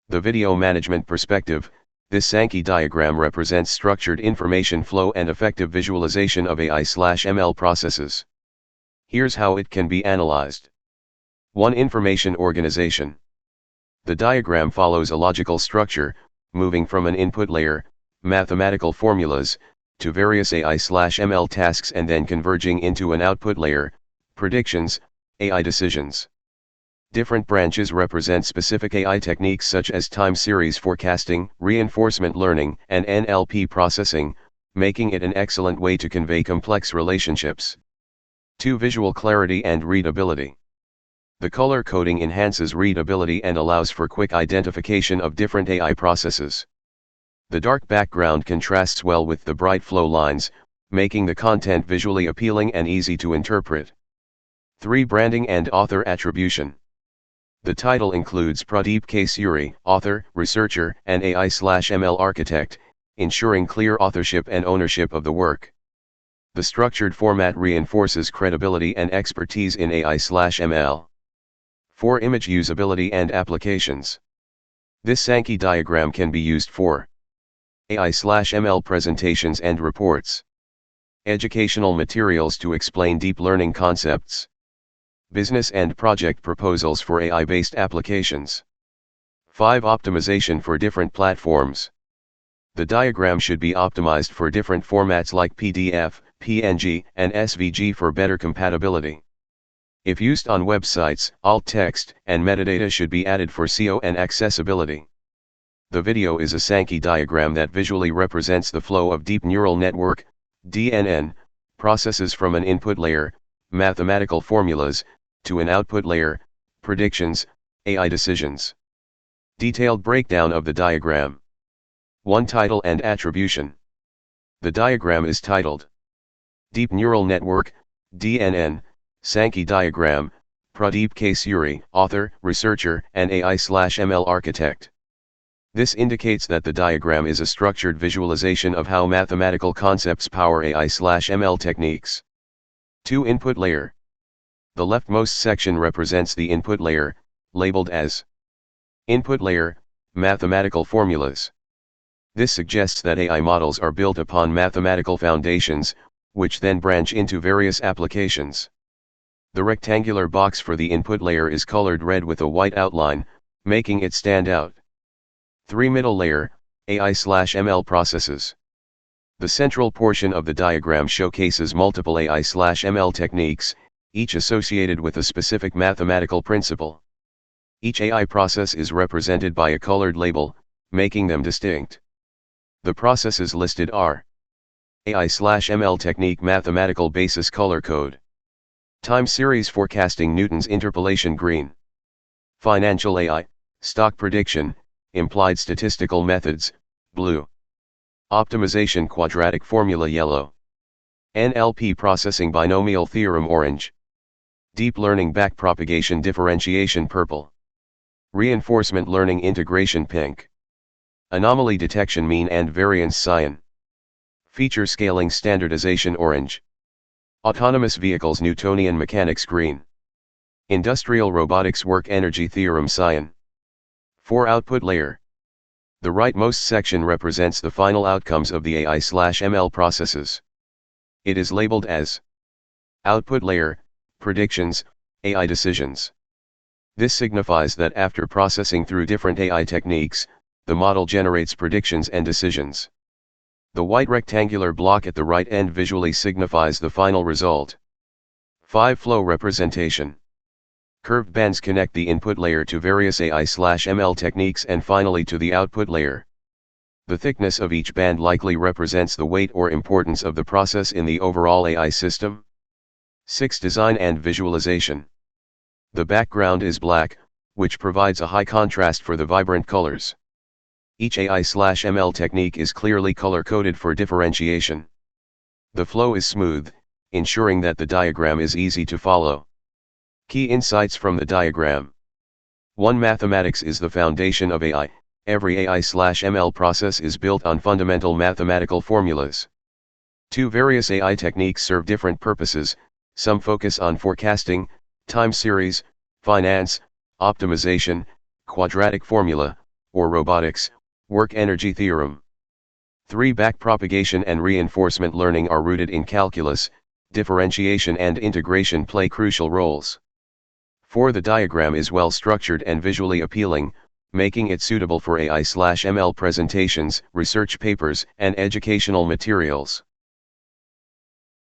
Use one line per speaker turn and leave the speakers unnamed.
The video management perspective, this Sankey diagram represents structured information flow and effective visualization of AI/ML processes. Here's how it can be analyzed. 1. Information organization. The diagram follows a logical structure, moving from an input layer, mathematical formulas, to various AI/ML tasks and then converging into an output layer, predictions, AI decisions. Different branches represent specific AI techniques such as time series forecasting, reinforcement learning, and NLP processing, making it an excellent way to convey complex relationships. 2. Visual clarity and readability. The color coding enhances readability and allows for quick identification of different AI processes. The dark background contrasts well with the bright flow lines, making the content visually appealing and easy to interpret. 3. Branding and author attribution. The title includes Pradeep K. Suri, author, researcher, and AI/ML architect, ensuring clear authorship and ownership of the work. The structured format reinforces credibility and expertise in AI/ML. 4. Image usability and applications. This Sankey diagram can be used for AI/ML presentations and reports, educational materials to explain deep learning concepts, business and project proposals for AI-based applications. 5. Optimization for different platforms. The diagram should be optimized for different formats like PDF, PNG, and SVG for better compatibility. If used on websites, alt text and metadata should be added for SEO and accessibility. The video is a Sankey diagram that visually represents the flow of deep neural network, DNN, processes from an input layer, mathematical formulas, to an output layer, predictions, AI decisions. Detailed breakdown of the diagram. 1. Title and attribution. The diagram is titled Deep Neural Network, DNN, Sankey Diagram, Pradeep K. Suri, author, researcher, and AI/ML architect. This indicates that the diagram is a structured visualization of how mathematical concepts power AI/ML techniques. 2. Input layer. The leftmost section represents the input layer, labeled as Input Layer, Mathematical Formulas. This suggests that AI models are built upon mathematical foundations, which then branch into various applications. The rectangular box for the input layer is colored red with a white outline, making it stand out. 3. Middle layer, AI/ML processes. The central portion of the diagram showcases multiple AI/ML techniques, each associated with a specific mathematical principle. Each AI process is represented by a colored label, making them distinct. The processes listed are AI/ML technique mathematical basis color code, time series forecasting Newton's interpolation green, financial AI, stock prediction, implied statistical methods, blue, optimization quadratic formula yellow, NLP processing binomial theorem orange, deep learning backpropagation differentiation purple, reinforcement learning integration pink, anomaly detection mean and variance cyan, feature scaling standardization orange, autonomous vehicles Newtonian mechanics green, industrial robotics work energy theorem cyan. 4. Output layer. The rightmost section represents the final outcomes of the AI/ML processes. It is labeled as Output layer, predictions, AI decisions. This signifies that after processing through different AI techniques, the model generates predictions and decisions. The white rectangular block at the right end visually signifies the final result. 5. Flow representation. Curved bands connect the input layer to various AI/ML techniques and finally to the output layer. The thickness of each band likely represents the weight or importance of the process in the overall AI system. 6. Design and visualization. The background is black, which provides a high contrast for the vibrant colors. Each AI/ML technique is clearly color-coded for differentiation. The flow is smooth, ensuring that the diagram is easy to follow. Key insights from the diagram. 1. Mathematics is the foundation of AI. Every AI/ML process is built on fundamental mathematical formulas. 2. Various AI techniques serve different purposes, some focus on forecasting, time series, finance, optimization, quadratic formula, or robotics, work energy theorem. 3. Backpropagation and reinforcement learning are rooted in calculus, differentiation and integration play crucial roles. 4. The diagram is well structured and visually appealing, making it suitable for AI/ML presentations, research papers, and educational materials.